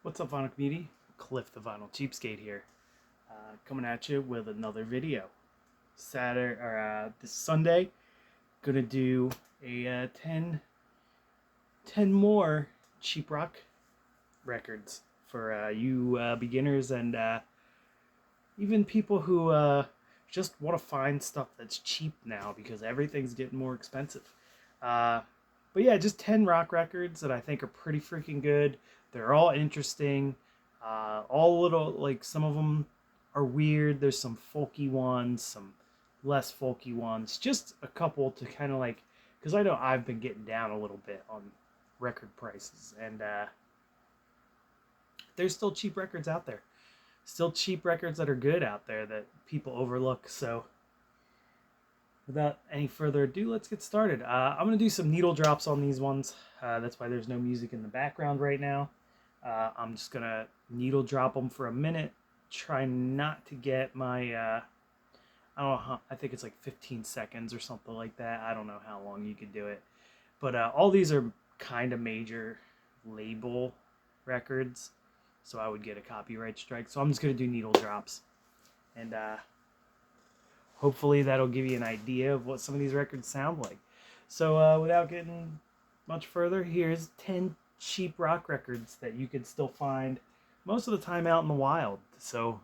What's up, vinyl community? Cliff the Vinyl Cheapskate here, coming at you with another video. This Sunday, gonna do a 10 more cheap rock records for you beginners and even people who just want to find stuff that's cheap now because everything's getting more expensive. But yeah, just 10 rock records that I think are pretty freaking good. They're all interesting. All little, like, some of them are weird. There's some folky ones, some less folky ones. Just a couple to kind of like, because I know I've been getting down a little bit on record prices. And there's still cheap records out there. Still cheap records that are good out there that people overlook. So without any further ado, let's get started. I'm going to do some needle drops on these ones. That's why there's no music in the background right now. I'm just going to needle drop them for a minute. Try not to get my, I don't know how, I think it's like 15 seconds or something like that. I don't know how long you could do it. But all these are kind of major label records. So I would get a copyright strike. So I'm just going to do needle drops. And hopefully that'll give you an idea of what some of these records sound like. So without getting much further, here's 10 cheap rock records that you can still find most of the time out in the wild. So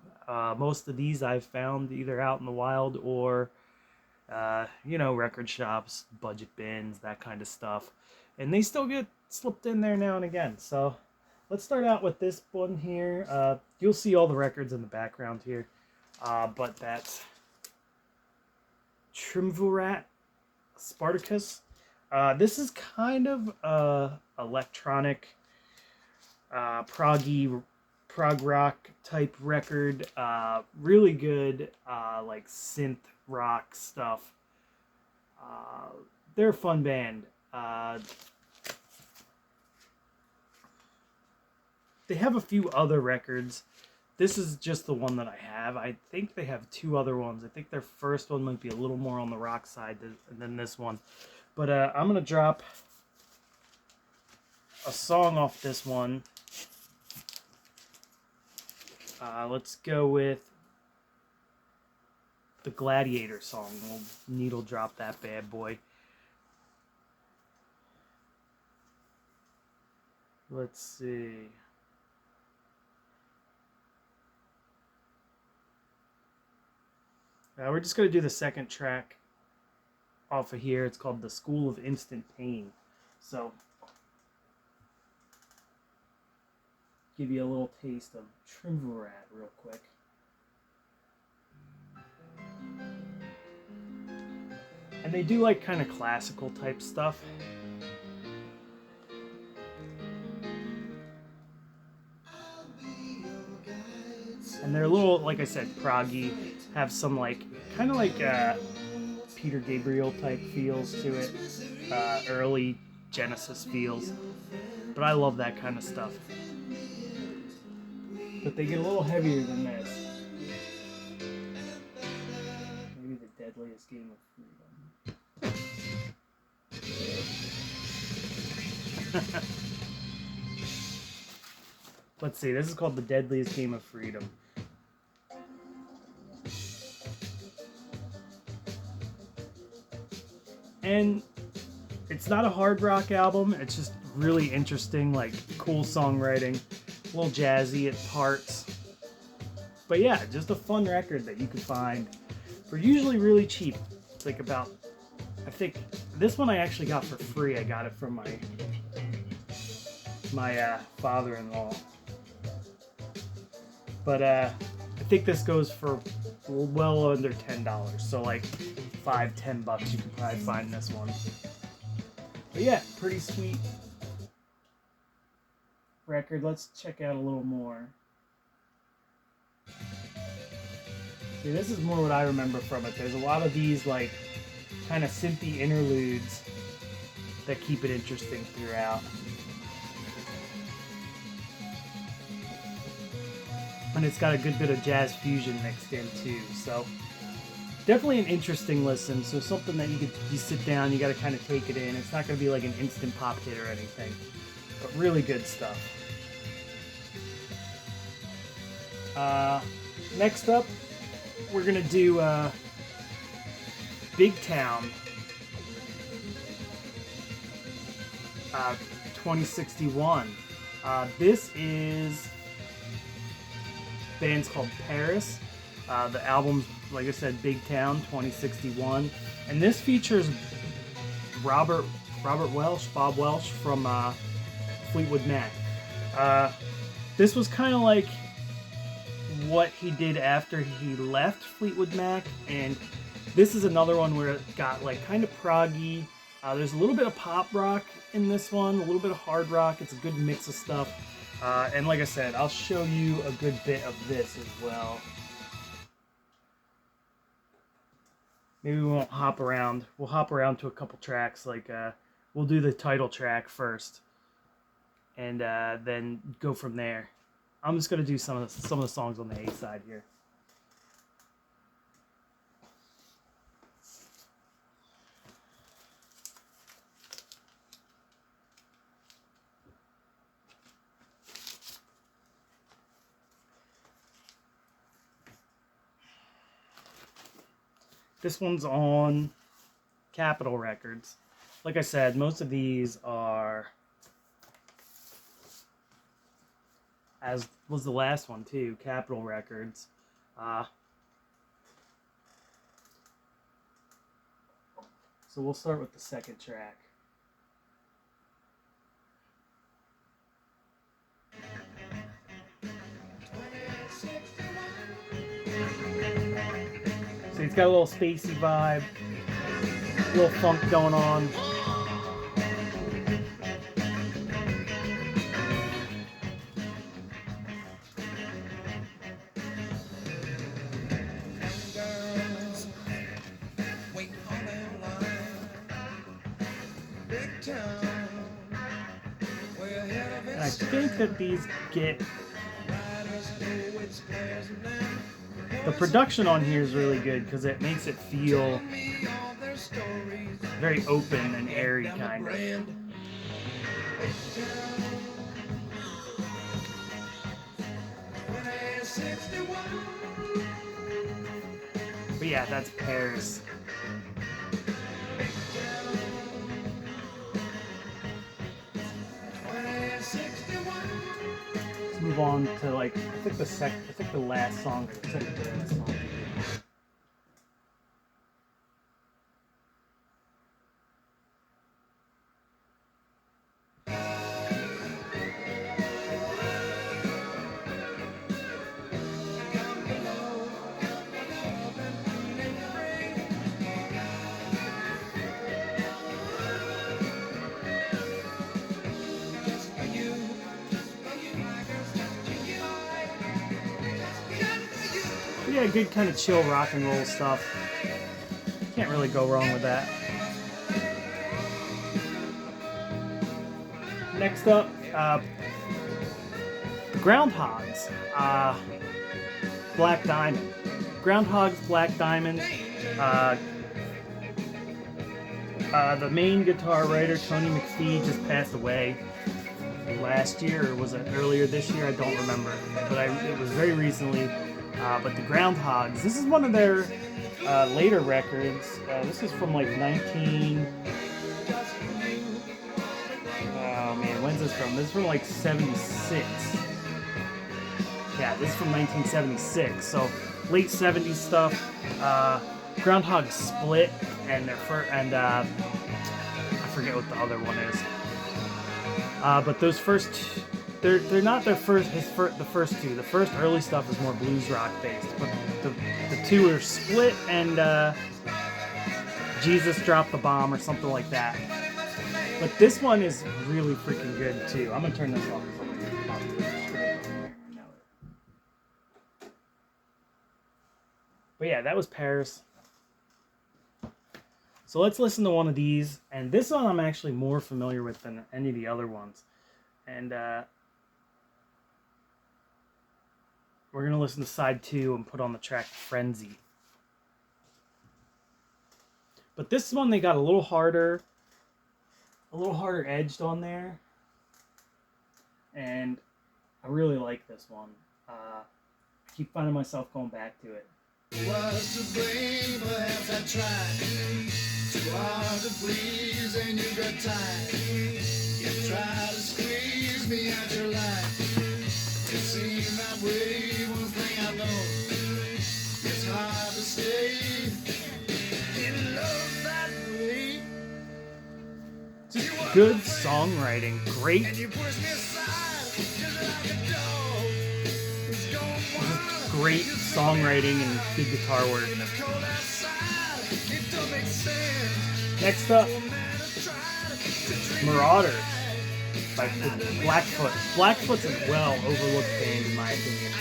most of these I've found either out in the wild or record shops, budget bins, that kind of stuff. And they still get slipped in there now and again. So let's start out with this one here. You'll see all the records in the background here. But that's Triumvirat Spartacus. This is kind of electronic, prog rock type record. Really good, like synth rock stuff. They're a fun band. They have a few other records. This is just the one that I have. I think they have two other ones. I think their first one might be a little more on the rock side than this one. But I'm going to drop a song off this one. Let's go with the Gladiator song. We'll needle drop that bad boy. Let's see. We're just going to do the second track off of here. It's called The School of Instant Pain. So, give you a little taste of Triumvirat real quick. And they do like kind of classical type stuff. And they're a little, like I said, proggy, have some like, kind of like Peter Gabriel type feels to it, early Genesis feels, but I love that kind of stuff. But they get a little heavier than this. Maybe the deadliest game of freedom. Let's see, this is called The Deadliest Game of Freedom. And it's not a hard rock album, it's just really interesting, like cool songwriting, a little jazzy at parts. But yeah, just a fun record that you can find for usually really cheap. It's like about, I think, this one I actually got for free. I got it from my father-in-law. But I think this goes for well under $10. So like $5-10 you can probably find this one. But yeah, pretty sweet record. Let's check out a little more. See, this is more what I remember from it. There's a lot of these like kind of synthy interludes that keep it interesting throughout. And it's got a good bit of jazz fusion mixed in too. So definitely an interesting listen. So something that you sit down, you got to kind of take it in. It's not going to be like an instant pop hit or anything, but really good stuff. Next up, we're gonna do Big Town 2061. This is band's called Paris. The album's, like I said, Big Town 2061, and this features Bob Welch from Fleetwood Mac. This was kind of like what he did after he left Fleetwood Mac, and this is another one where it got like kind of proggy. There's a little bit of pop rock in this one, a little bit of hard rock. It's a good mix of stuff. And like I said, I'll show you a good bit of this as well. Maybe we won't hop around. We'll hop around to a couple tracks. Like we'll do the title track first, and then go from there. I'm just gonna do some of the songs on the A side here. This one's on Capitol Records. Like I said, most of these are, as was the last one too, Capitol Records. So we'll start with the second track. So it's got a little spacey vibe, a little funk going on. And I think that these get... The production on here is really good because it makes it feel very open and airy, kind of. But yeah, that's Paris. Let's move on to like I think the last song, or the second to last song. Yeah, good kind of chill rock and roll stuff. Can't really go wrong with that. Next up, Groundhogs, Black Diamond. Groundhogs, Black Diamond. The main guitar writer, Tony McPhee, just passed away last year, or was it earlier this year? I don't remember, but it was very recently. But the Groundhogs, this is one of their later records. This is from like 19... Oh man, when's this from? This is from like 76. Yeah, this is from 1976. So late 70s stuff. Groundhogs split, and I forget what the other one is. But those first... They're not the first two. The first early stuff is more blues rock based, but the two are split, and Jesus Dropped the Bomb or something like that. But this one is really freaking good too. I'm gonna turn this off. But yeah, that was Paris. So let's listen to one of these, and this one I'm actually more familiar with than any of the other ones, and we're going to listen to side 2 and put on the track Frenzy. But this one, they got a little harder edged on there. And I really like this one. keep finding myself going back to it. Was to blame, perhaps I tried too hard to please, and you got tired. You tried to squeeze me out your life. It seemed that way. One thing I know, it's hard to stay in love that way. Good songwriting, great. And you pushed me aside just like a dog. It's gone wild. Great songwriting and good guitar work. Next up, Marauder by Blackfoot. Blackfoot's a well overlooked band in my opinion.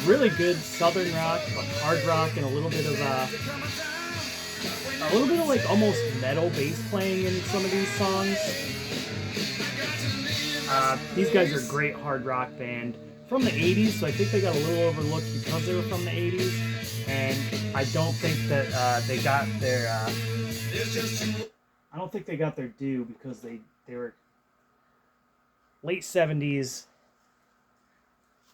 Really good southern rock, but hard rock, and a little bit of like almost metal bass playing in some of these songs. These guys are a great hard rock band from the 80s, so I think they got a little overlooked because they were from the 80s, and I don't think that they got their I don't think they got their due because they were late 70s,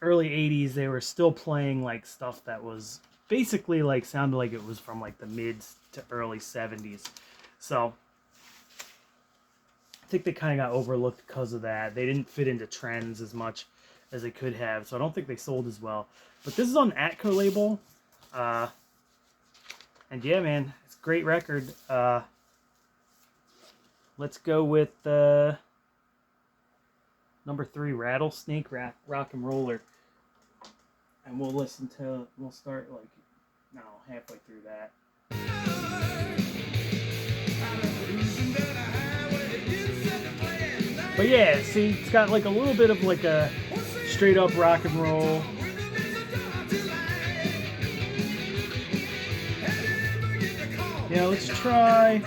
early 80s. They were still playing like stuff that was basically like sounded like it was from like the mid to early 70s. So I think they kind of got overlooked because of that. They didn't fit into trends as much as they could have, so I don't think they sold as well. But this is on Atco label, and yeah, man, it's a great record. Let's go with number 3, Rattlesnake Rock and Roller, and we'll start like halfway through that. But yeah, see, it's got like a little bit of like a straight up rock and roll. Yeah, let's try.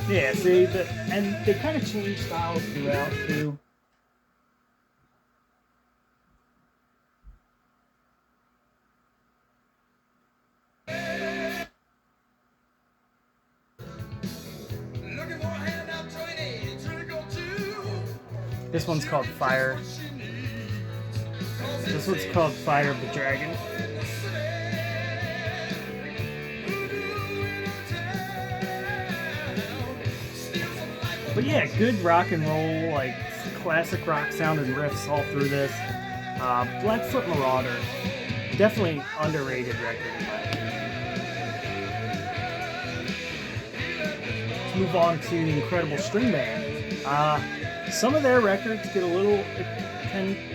Yeah, see, and they kind of change styles throughout too. This one's called Fire. This one's called Fire of the Dragon. But yeah, good rock and roll, like classic rock sound and riffs all through this. Blackfoot Marauder, definitely underrated record in my opinion. Let's move on to the Incredible String Band. Some of their records get a little,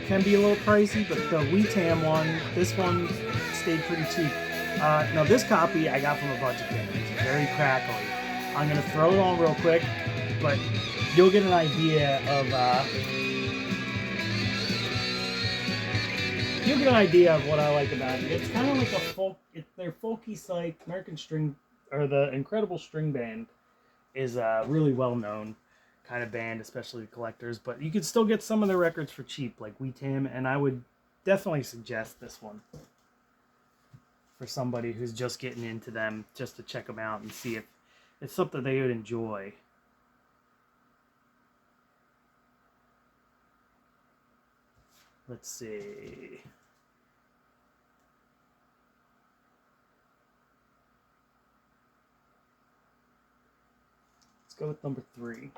can be a little pricey, but the Weetam one, this one stayed pretty cheap. Now this copy I got from a budget bin. It's very crackly. I'm gonna throw it on real quick, but you'll get an idea of what I like about it. It's kind of like a folk. They're folky psych. American String, or the Incredible String Band, is a really well known kind of band, especially collectors. But you could still get some of their records for cheap, like Weetam, and I would definitely suggest this one for somebody who's just getting into them, just to check them out and see if it's something they would enjoy. Let's see. Let's go with number 3.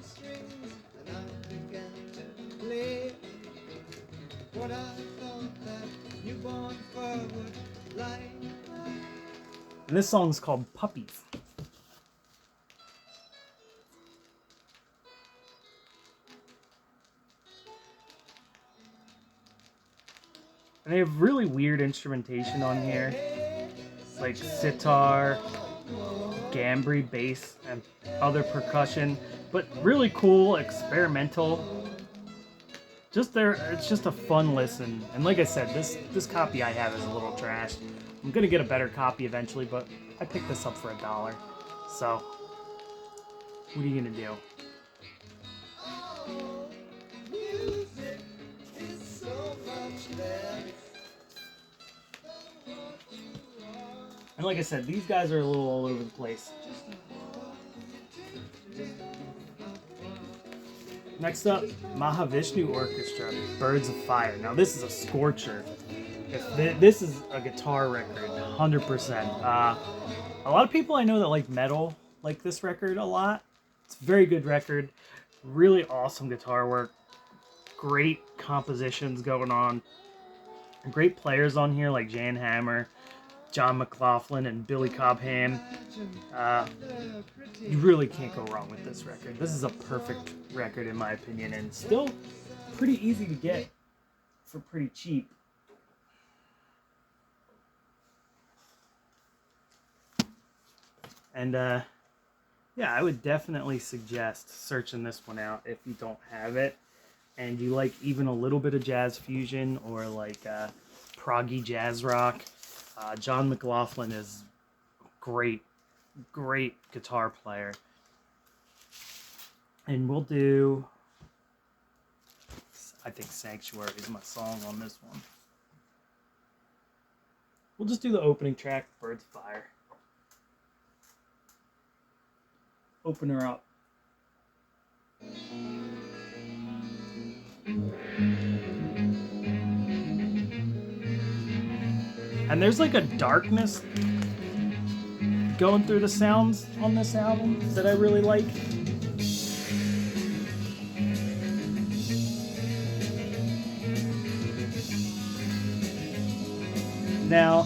Strings, and I began to play. What I thought that newborn forward like. And this song's called Puppies. And they have really weird instrumentation on here, like sitar, gambri, bass, and other percussion, but really cool, experimental. It's just a fun listen. And like I said, this copy I have is a little trashed. I'm gonna get a better copy eventually, but I picked this up for $1. So, what are you gonna do? And like I said, these guys are a little all over the place. Next up, Mahavishnu Orchestra, Birds of Fire. Now this is a scorcher. This is a guitar record, 100%. A lot of people I know that like metal like this record a lot. It's a very good record. Really awesome guitar work. Great compositions going on. Great players on here like Jan Hammer, John McLaughlin, and Billy Cobham. You really can't go wrong with this record. This is a perfect record in my opinion, and still pretty easy to get for pretty cheap. And yeah, I would definitely suggest searching this one out if you don't have it and you like even a little bit of jazz fusion or like proggy jazz rock. John McLaughlin is great guitar player. And we'll do, I think Sanctuary is my song on this one. We'll just do the opening track, Birds of Fire. Open her up. And there's like a darkness going through the sounds on this album that I really like. Now,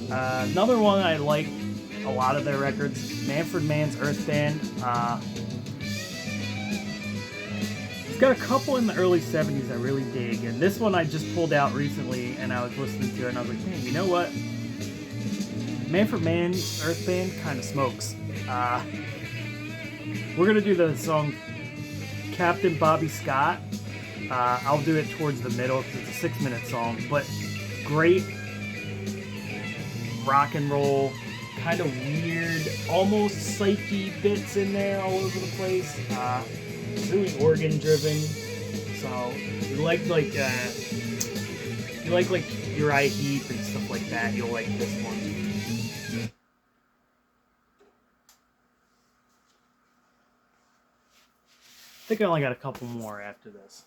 another one I like a lot of their records, Manfred Mann's Earth Band. It's got a couple in the early 70s I really dig, and this one I just pulled out recently and I was listening to it and I was like, man, you know what? Manfred Mann's Earth Band kind of smokes. We're going to do the song Captain Bobby Scott. I'll do it towards the middle because it's a 6-minute song, but great rock and roll, kind of weird, almost psyche bits in there all over the place. Really organ driven. So you like Uriah Heep and stuff like that, you'll like this one. I think I only got a couple more after this.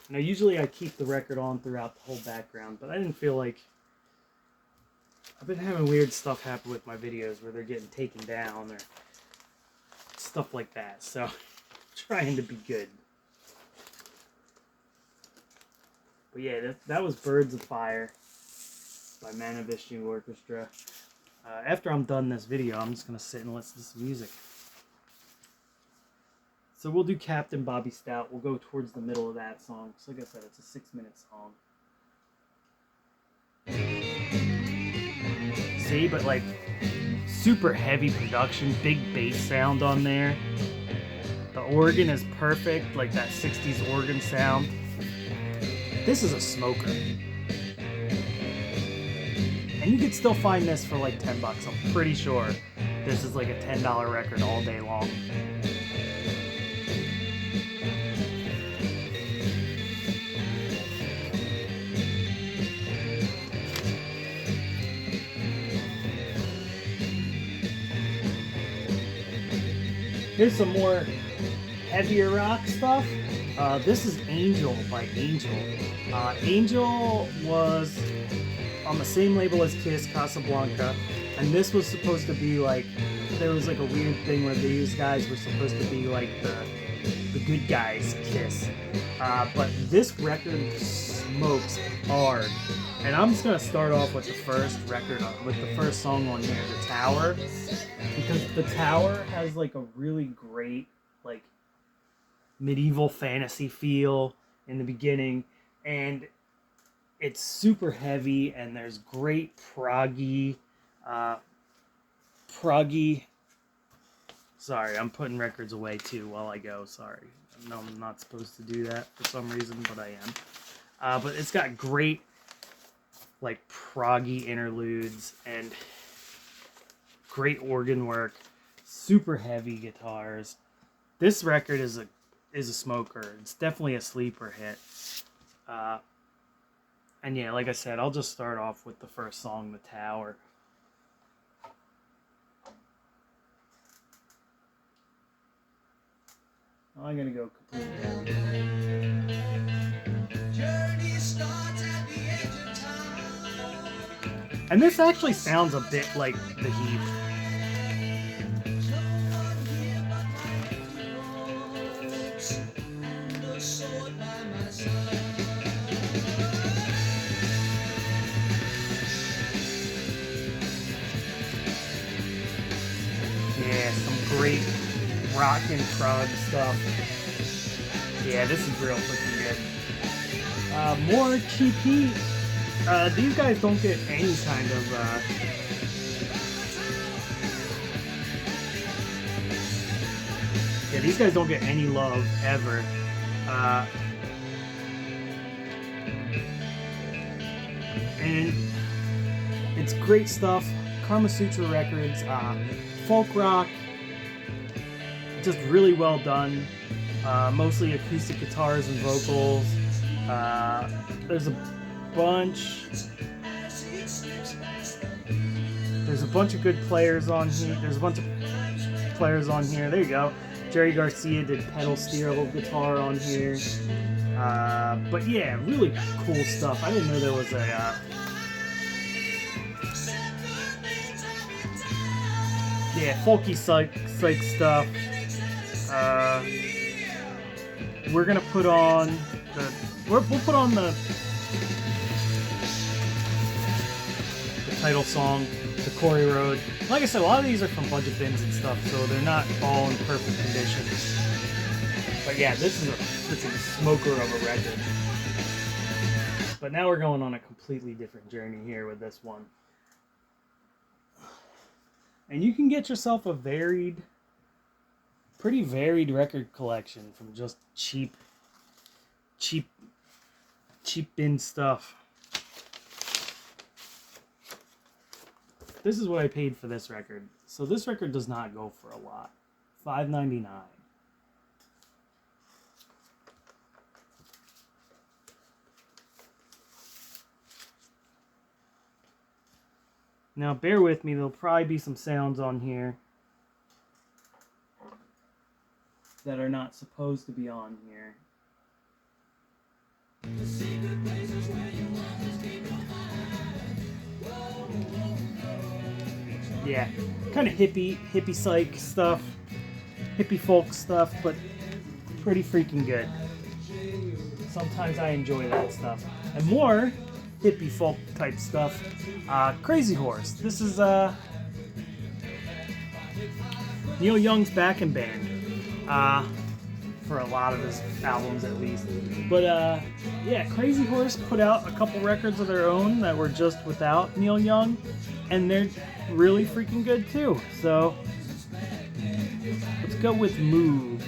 Now, usually I keep the record on throughout the whole background, but I didn't feel like... I've been having weird stuff happen with my videos where they're getting taken down or stuff like that, so I'm trying to be good. But yeah, that was Birds of Fire by Mahavishnu Orchestra. After I'm done this video, I'm just going to sit and listen to some music. So we'll do Captain Bobby Stout. We'll go towards the middle of that song. So like I said, it's a 6-minute song. See, but like super heavy production, big bass sound on there. The organ is perfect, like that 60s organ sound. This is a smoker. And you could still find this for like $10. I'm pretty sure this is like a $10 record all day long. Here's some more heavier rock stuff. This is Angel by Angel. Angel was on the same label as Kiss, Casablanca, and this was supposed to be like, there was like a weird thing where these guys were supposed to be like the good guys Kiss. But this record smokes hard. And I'm just gonna start off with the first record, with the first song on here, The Tower, because The Tower has like a really great like medieval fantasy feel in the beginning, and it's super heavy, and there's great proggy. Sorry, I'm putting records away too while I go. Sorry, no, I'm not supposed to do that for some reason, but I am. But it's got great like proggy interludes, and great organ work, super heavy guitars. This record is a smoker. It's definitely a sleeper hit. And yeah, like I said, I'll just start off with the first song, The Tower. I'm gonna go completely down. And this actually sounds a bit like The Heat. Yeah, some great rock and prog stuff. Yeah, this is real freaking good. More Cheap Heat. These guys don't get any kind of yeah, these guys don't get any love ever. And it's great stuff. Karma Sutra Records, folk rock, just really well done. Mostly acoustic guitars and vocals. There's a bunch of good players on here. There's a bunch of players on here. There you go. Jerry Garcia did pedal steel guitar on here. But yeah, really cool stuff. I didn't know there was a folky psych stuff. We're gonna put on we'll put on the title song, The Quarry Road. Like I said, a lot of these are from budget bins and stuff, so they're not all in perfect condition. But yeah, this is a smoker of a record. But now we're going on a completely different journey here with this one. And you can get yourself a pretty varied record collection from just cheap bin stuff. This is what I paid for this record. So this record does not go for a lot. $5.99. Now bear with me, there'll probably be some sounds on here that are not supposed to be on here. Yeah, kind of hippie psych stuff, hippie folk stuff, but pretty freaking good. Sometimes I enjoy that stuff. And more hippie folk type stuff. Crazy Horse. This is Neil Young's backing band. For a lot of his albums at least. But yeah, Crazy Horse put out a couple records of their own that were just without Neil Young, and they're really freaking good too. So let's go with Move.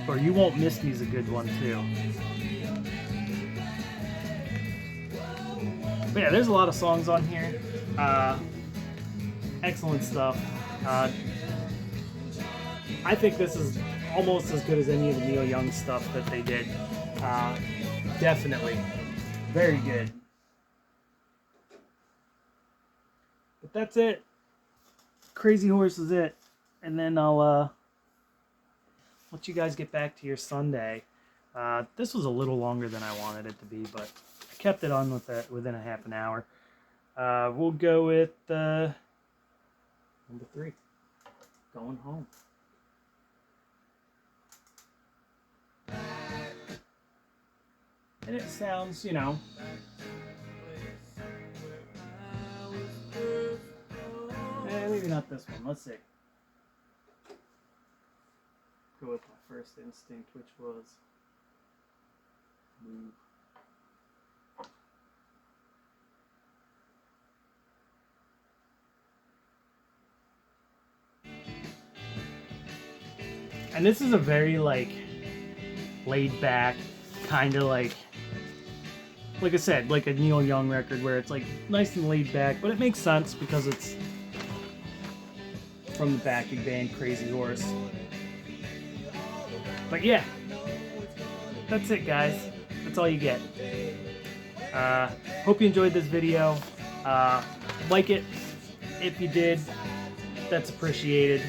Or You Won't Miss Me is a good one too. But yeah, there's a lot of songs on here. Excellent stuff. I think this is almost as good as any of the Neil Young stuff that they did. Definitely. Very good. But that's it. Crazy Horse is it. And then I'll let you guys get back to your Sunday. This was a little longer than I wanted it to be, but I kept it on within a half an hour. We'll go with number 3. Going Home. And it sounds, maybe not this one. Let's see. Go with my first instinct, which was Move. And this is a very, laid back, kind of like I said, like a Neil Young record where it's like nice and laid back, but it makes sense because it's from the backing band Crazy Horse. But yeah, that's it, guys. That's all you get. Hope you enjoyed this video. Like it if you did. That's appreciated.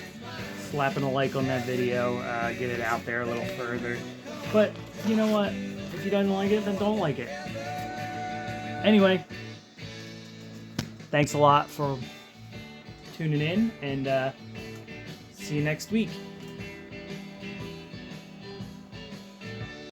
Slapping a like on that video, get it out there a little further. But you know what? If you don't like it, then don't like it. Anyway, thanks a lot for tuning in, and see you next week.